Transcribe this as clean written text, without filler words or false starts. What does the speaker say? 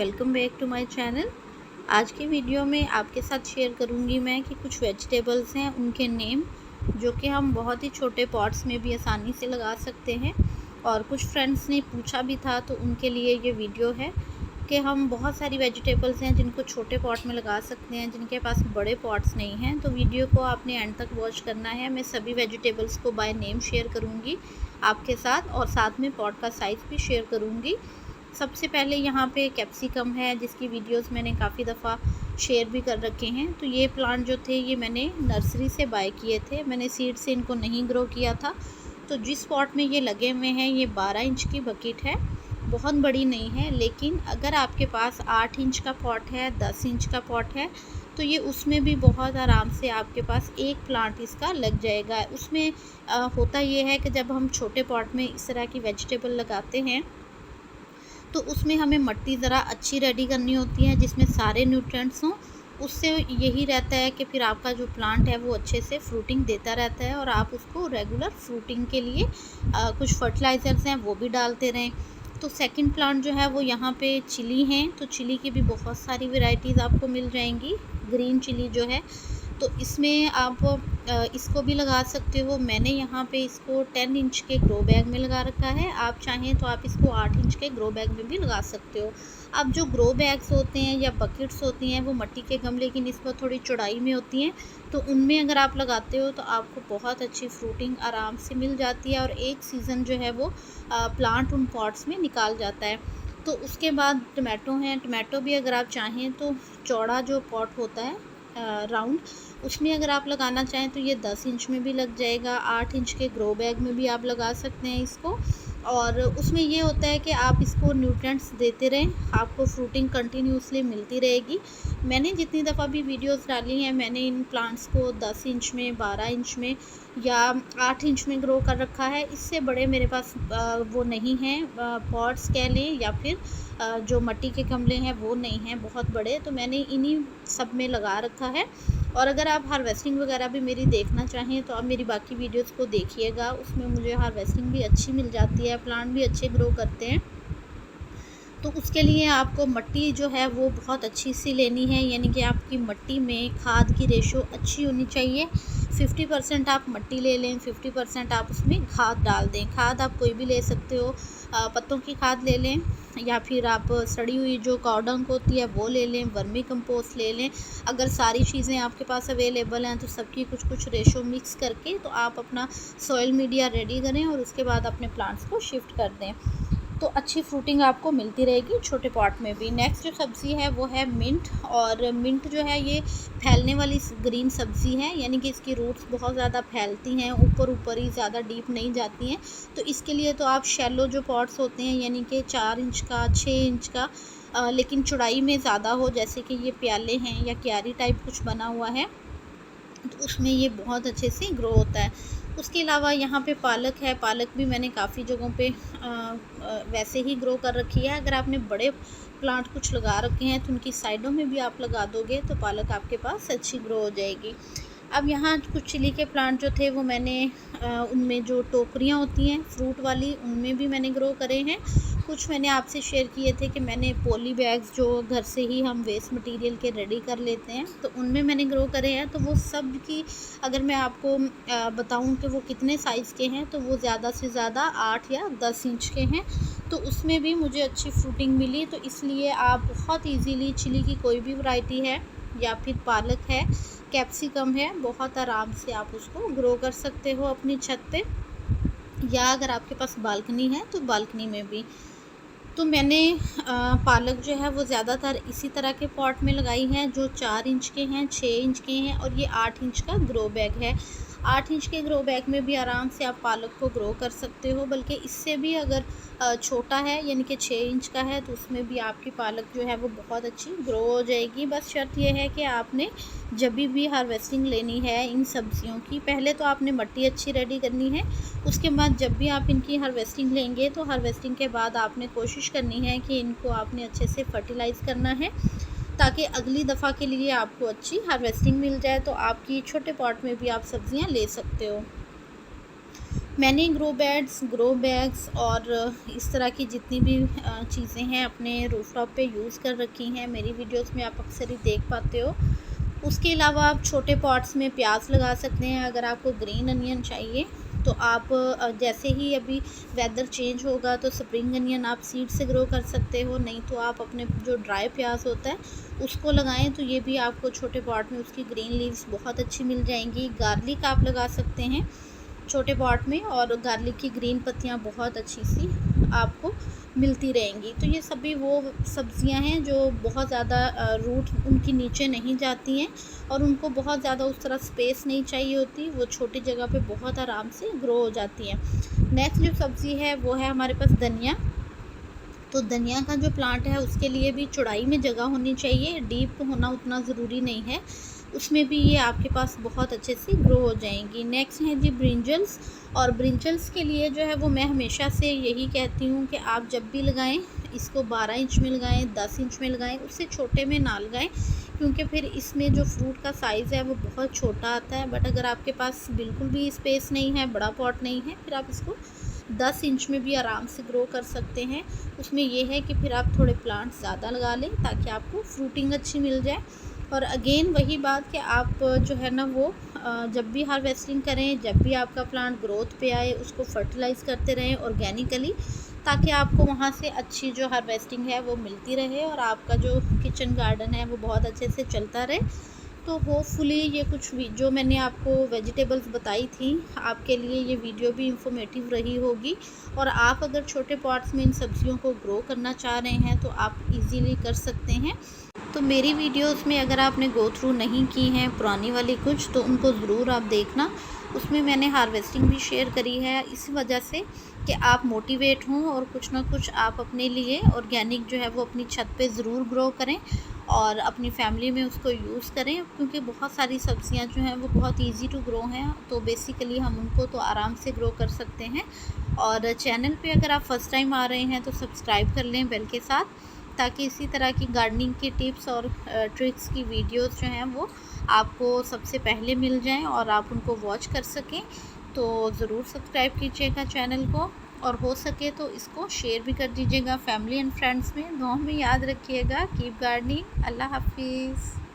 Welcome back to my channel. आज की video में आपके साथ शेयर करूंगी मैं कि कुछ वेजिटेबल्स हैं उनके नेम जो कि हम बहुत ही छोटे पॉट्स में भी आसानी से लगा सकते हैं। और कुछ फ्रेंड्स ने पूछा भी था तो उनके लिए ये वीडियो है कि हम बहुत सारी वेजिटेबल्स हैं जिनको छोटे पॉट में लगा सकते हैं, जिनके पास बड़े पॉट्स नहीं हैं। तो वीडियो को आपने एंड तक वॉच करना है। मैं सभी वेजिटेबल्स को बाय नेम शेयर करूँगी आपके साथ और साथ में पॉट का साइज़ भी शेयर करूँगी। सबसे पहले यहाँ पे कैप्सिकम है जिसकी वीडियोस मैंने काफ़ी दफ़ा शेयर भी कर रखे हैं। तो ये प्लांट जो थे ये मैंने नर्सरी से बाय किए थे, मैंने सीड से इनको नहीं ग्रो किया था। तो जिस पॉट में ये लगे हुए हैं ये 12 इंच की बकेट है, बहुत बड़ी नहीं है। लेकिन अगर आपके पास 8 इंच का पॉट है, 10 इंच का पॉट है तो ये उसमें भी बहुत आराम से आपके पास एक प्लांट इसका लग जाएगा। उसमें होता ये है कि जब हम छोटे पॉट में इस तरह की वेजिटेबल लगाते हैं तो उसमें हमें मिट्टी ज़रा अच्छी रेडी करनी होती है जिसमें सारे न्यूट्रिएंट्स हों। उससे यही रहता है कि फिर आपका जो प्लांट है वो अच्छे से फ्रूटिंग देता रहता है और आप उसको रेगुलर फ्रूटिंग के लिए कुछ फर्टिलाइज़र्स हैं वो भी डालते रहें। तो सेकंड प्लांट जो है वो यहाँ पे चिली हैं। तो चिली की भी बहुत सारी वैरायटीज़ आपको मिल जाएंगी। ग्रीन चिली जो है तो इसमें आप इसको भी लगा सकते हो। मैंने यहाँ पे इसको 10 इंच के ग्रो बैग में लगा रखा है। आप चाहें तो आप इसको 8 इंच के ग्रो बैग में भी लगा सकते हो। अब जो ग्रो बैग्स होते हैं या बकेट्स होती हैं वो मिट्टी के गमले की निस्बत थोड़ी चौड़ाई में होती हैं, तो उनमें अगर आप लगाते हो तो आपको बहुत अच्छी फ्रूटिंग आराम से मिल जाती है और एक सीज़न जो है वो प्लांट उन पॉट्स में निकाल जाता है। तो उसके बाद टमाटो हैं। टमाटो भी अगर आप चाहें तो चौड़ा जो पॉट होता है राउंड, उसमें अगर आप लगाना चाहें तो ये 10 इंच में भी लग जाएगा। 8 इंच के ग्रो बैग में भी आप लगा सकते हैं इसको। और उसमें ये होता है कि आप इसको न्यूट्रिएंट्स देते रहें, आपको फ्रूटिंग कंटिन्यूसली मिलती रहेगी। मैंने जितनी दफ़ा भी वीडियोस डाली हैं मैंने इन प्लांट्स को 10 इंच में, 12 इंच में या 8 इंच में ग्रो कर रखा है। इससे बड़े मेरे पास वो नहीं हैं, पॉट्स कह लें या फिर जो मिट्टी के गमले हैं वो नहीं हैं बहुत बड़े। तो मैंने इन्हीं सब में लगा रखा है। और अगर आप हार्वेस्टिंग वगैरह भी मेरी देखना चाहें तो आप मेरी बाकी वीडियोस को देखिएगा, उसमें मुझे हार्वेस्टिंग भी अच्छी मिल जाती है, प्लांट भी अच्छे ग्रो करते हैं। तो उसके लिए आपको मिट्टी जो है वो बहुत अच्छी सी लेनी है, यानी कि आपकी मिट्टी में खाद की रेशो अच्छी होनी चाहिए। 50% आप मिट्टी ले लें, 50% आप उसमें खाद डाल दें। खाद आप कोई भी ले सकते हो, पत्तों की खाद ले लें या फिर आप सड़ी हुई जो काऊ डंग होती है वो ले लें, वर्मी कंपोस्ट ले लें। अगर सारी चीज़ें आपके पास अवेलेबल हैं तो सबकी कुछ कुछ रेशो मिक्स करके तो आप अपना सॉइल मीडिया रेडी करें और उसके बाद अपने प्लांट्स को शिफ्ट कर दें, तो अच्छी फ्रूटिंग आपको मिलती रहेगी छोटे पॉट में भी। नेक्स्ट जो सब्ज़ी है वो है मिंट। और मिंट जो है ये फैलने वाली ग्रीन सब्ज़ी है, यानी कि इसकी रूट्स बहुत ज़्यादा फैलती हैं, ऊपर ऊपर ही, ज़्यादा डीप नहीं जाती हैं। तो इसके लिए तो आप शैलो जो पॉट्स होते हैं यानी कि 4 इंच का, 6 इंच का, लेकिन चौड़ाई में ज़्यादा हो, जैसे कि ये प्याले हैं या क्यारी टाइप कुछ बना हुआ है, तो उसमें ये बहुत अच्छे से ग्रो होता है। उसके अलावा यहाँ पे पालक है। पालक भी मैंने काफ़ी जगहों पे वैसे ही ग्रो कर रखी है। अगर आपने बड़े प्लांट कुछ लगा रखे हैं तो उनकी साइडों में भी आप लगा दोगे तो पालक आपके पास अच्छी ग्रो हो जाएगी। अब यहाँ कुछ चिली के प्लांट जो थे वो मैंने उनमें जो टोकरियाँ होती हैं फ्रूट वाली उनमें भी मैंने ग्रो करे हैं। कुछ मैंने आपसे शेयर किए थे कि मैंने पॉली बैग्स जो घर से ही हम वेस्ट मटेरियल के रेडी कर लेते हैं तो उनमें मैंने ग्रो करे हैं। तो वो सब की अगर मैं आपको बताऊं कि वो कितने साइज़ के हैं तो वो ज़्यादा से ज़्यादा 8 या 10 इंच के हैं। तो उसमें भी मुझे अच्छी फ्रूटिंग मिली। तो इसलिए आप बहुत ईजीली चिली की कोई भी वैरायटी है या फिर पालक है, कैप्सिकम है, बहुत आराम से आप उसको ग्रो कर सकते हो अपनी छत पे, या अगर आपके पास बालकनी है तो बालकनी में भी। तो मैंने पालक जो है वो ज़्यादातर इसी तरह के पॉट में लगाई हैं जो 4 इंच के हैं, 6 इंच के हैं और ये 8 इंच का ग्रो बैग है। 8 इंच के ग्रो बैग में भी आराम से आप पालक को ग्रो कर सकते हो, बल्कि इससे भी अगर छोटा है यानी कि 6 इंच का है तो उसमें भी आपकी पालक जो है वो बहुत अच्छी ग्रो हो जाएगी। बस शर्त यह है कि आपने जब भी हार्वेस्टिंग लेनी है इन सब्जियों की, पहले तो आपने मिट्टी अच्छी रेडी करनी है। उसके बाद जब भी आप इनकी हार्वेस्टिंग लेंगे तो हार्वेस्टिंग के बाद आपने कोशिश करनी है कि इनको आपने अच्छे से फर्टिलाइज़ करना है ताकि अगली दफ़ा के लिए आपको अच्छी हार्वेस्टिंग मिल जाए, तो आपकी छोटे पॉट में भी आप सब्जियां ले सकते हो। मैंने ग्रो बैग्स और इस तरह की जितनी भी चीज़ें हैं अपने रूफटॉप पे यूज़ कर रखी हैं। मेरी वीडियोस में आप अक्सर ही देख पाते हो। उसके अलावा आप छोटे पॉट्स में प्याज लगा सकते हैं। अगर आपको ग्रीन अनियन चाहिए तो आप जैसे ही अभी वेदर चेंज होगा तो स्प्रिंग अनियन आप सीड से ग्रो कर सकते हो, नहीं तो आप अपने जो ड्राई प्याज होता है उसको लगाएं तो ये भी आपको छोटे पॉट में उसकी ग्रीन लीव्स बहुत अच्छी मिल जाएंगी। गार्लिक आप लगा सकते हैं छोटे पॉट में, और गार्लिक की ग्रीन पत्तियां बहुत अच्छी सी आपको मिलती रहेंगी। तो ये सभी वो सब्जियां हैं जो बहुत ज़्यादा रूट उनकी नीचे नहीं जाती हैं और उनको बहुत ज़्यादा उस तरह स्पेस नहीं चाहिए होती, वो छोटी जगह पे बहुत आराम से ग्रो हो जाती हैं। नेक्स्ट जो सब्ज़ी है वो है हमारे पास धनिया। तो धनिया का जो प्लांट है उसके लिए भी चौड़ाई में जगह होनी चाहिए, डीप होना उतना ज़रूरी नहीं है। उसमें भी ये आपके पास बहुत अच्छे से ग्रो हो जाएंगी। नेक्स्ट है जी ब्रिंजल्स। और ब्रिंजल्स के लिए जो है वो मैं हमेशा से यही कहती हूँ कि आप जब भी लगाएं इसको 12 इंच में लगाएं, 10 इंच में लगाएं, उससे छोटे में ना लगाएं, क्योंकि फिर इसमें जो फ्रूट का साइज़ है वो बहुत छोटा आता है। बट अगर आपके पास बिल्कुल भी स्पेस नहीं है, बड़ा पॉट नहीं है, फिर आप इसको 10 इंच में भी आराम से ग्रो कर सकते हैं। उसमें ये है कि फिर आप थोड़े प्लांट ज़्यादा लगा लें ताकि आपको फ्रूटिंग अच्छी मिल जाए। और अगेन वही बात कि आप जो है ना वो जब भी हार्वेस्टिंग करें, जब भी आपका प्लांट ग्रोथ पे आए, उसको फर्टिलाइज़ करते रहें ऑर्गेनिकली, ताकि आपको वहाँ से अच्छी जो हार्वेस्टिंग है वो मिलती रहे और आपका जो किचन गार्डन है वो बहुत अच्छे से चलता रहे। तो होपफुली ये कुछ जो मैंने आपको वेजिटेबल्स बताई थी आपके लिए ये वीडियो भी इंफॉर्मेटिव रही होगी। और आप अगर छोटे पॉट्स में इन सब्जियों को ग्रो करना चाह रहे हैं तो आप इजीली कर सकते हैं। तो मेरी वीडियोस में अगर आपने गो थ्रू नहीं की हैं पुरानी वाली कुछ, तो उनको ज़रूर आप देखना। उसमें मैंने हार्वेस्टिंग भी शेयर करी है इसी वजह से कि आप मोटिवेट हों और कुछ ना कुछ आप अपने लिए ऑर्गेनिक जो है वो अपनी छत पे ज़रूर ग्रो करें और अपनी फैमिली में उसको यूज़ करें, क्योंकि बहुत सारी सब्जियां जो हैं वो बहुत इजी टू ग्रो हैं। तो बेसिकली हम उनको तो आराम से ग्रो कर सकते हैं। और चैनल पे अगर आप फर्स्ट टाइम आ रहे हैं तो सब्सक्राइब कर लें बेल के साथ, ताकि इसी तरह की गार्डनिंग की टिप्स और ट्रिक्स की वीडियोस जो हैं वो आपको सबसे पहले मिल जाएं और आप उनको वॉच कर सकें। तो ज़रूर सब्सक्राइब कीजिएगा चैनल को, और हो सके तो इसको शेयर भी कर दीजिएगा फैमिली एंड फ्रेंड्स में। दुआ में याद रखिएगा। Keep gardening. अल्लाह हाफिज़।